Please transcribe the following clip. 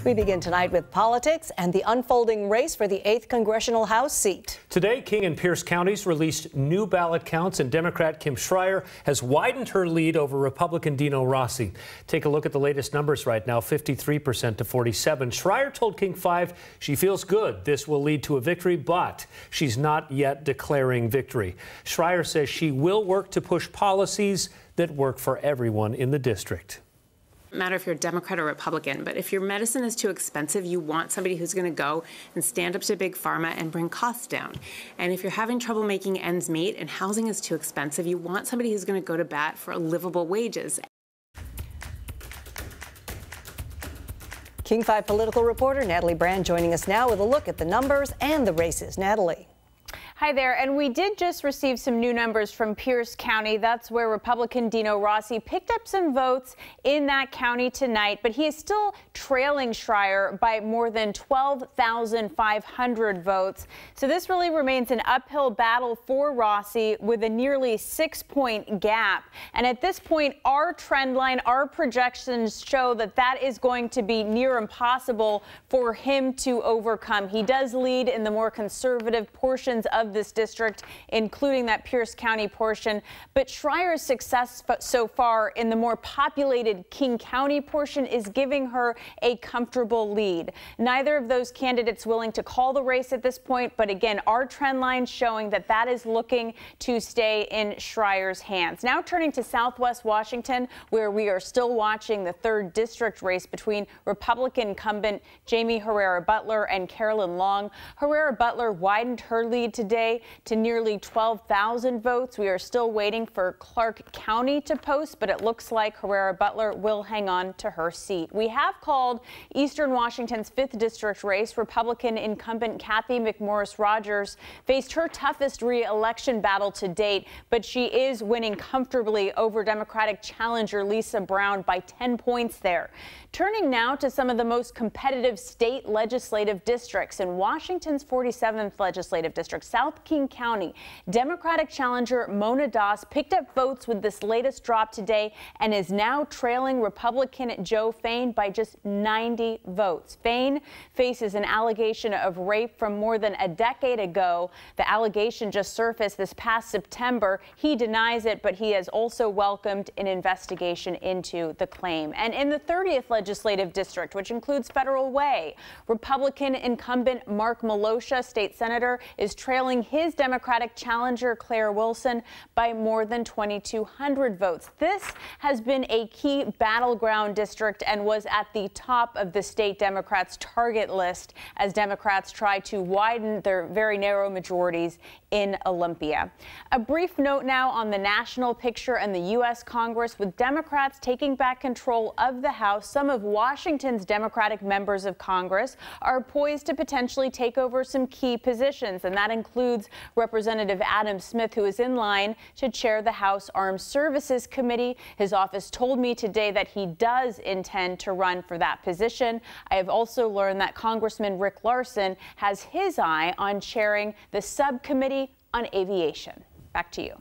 We begin tonight with politics and the unfolding race for the 8th Congressional House seat. Today, King and Pierce counties released new ballot counts, and Democrat Kim Schreier has widened her lead over Republican Dino Rossi. Take a look at the latest numbers right now, 53% to 47. Schreier told King 5 she feels good this will lead to a victory, but she's not yet declaring victory. Schreier says she will work to push policies that work for everyone in the district. Matter if you're a Democrat or Republican, but if your medicine is too expensive, you want somebody who's going to go and stand up to big pharma and bring costs down. And if you're having trouble making ends meet and housing is too expensive, you want somebody who's going to go to bat for livable wages. King 5 political reporter Natalie Brand joining us now with a look at the numbers and the races. Natalie. Hi there, and we did just receive some new numbers from Pierce County. That's where Republican Dino Rossi picked up some votes in that county tonight, but he is still trailing Schreier by more than 12,500 votes. So this really remains an uphill battle for Rossi with a nearly 6-point gap. And at this point, our trend line, our projections show that that is going to be near impossible for him to overcome. He does lead in the more conservative portions of this district, including that Pierce County portion. But Schreier's success so far in the more populated King County portion is giving her a comfortable lead. Neither of those candidates willing to call the race at this point. But again, our trend line showing that that is looking to stay in Schreier's hands. Now turning to Southwest Washington, where we are still watching the 3rd district race between Republican incumbent Jamie Herrera Butler and Carolyn Long. Herrera Butler widened her lead today to nearly 12,000 votes. We are still waiting for Clark County to post, but it looks like Herrera Butler will hang on to her seat. We have called Eastern Washington's 5th district race. Republican incumbent Kathy McMorris Rogers faced her toughest re-election battle to date, but she is winning comfortably over Democratic challenger Lisa Brown by 10 points there. Turning now to some of the most competitive state legislative districts. In Washington's 47th legislative district, South King County, Democratic challenger Mona Doss picked up votes with this latest drop today and is now trailing Republican Joe Fain by just 90 votes. Fain faces an allegation of rape from more than a decade ago. The allegation just surfaced this past September. He denies it, but he has also welcomed an investigation into the claim. And in the 30th legislative district, which includes Federal Way, Republican incumbent Mark Malosha, state senator, is trailing his Democratic challenger Claire Wilson by more than 2,200 votes. This has been a key battleground district and was at the top of the state Democrats' target list as Democrats try to widen their very narrow majorities in Olympia. A brief note now on the national picture and the U.S. Congress. With Democrats taking back control of the House, some of Washington's Democratic members of Congress are poised to potentially take over some key positions, and that includes Representative Adam Smith, who is in line to chair the House Armed Services Committee. His office told me today that he does intend to run for that position. I have also learned that Congressman Rick Larsen has his eye on chairing the subcommittee on aviation. Back to you.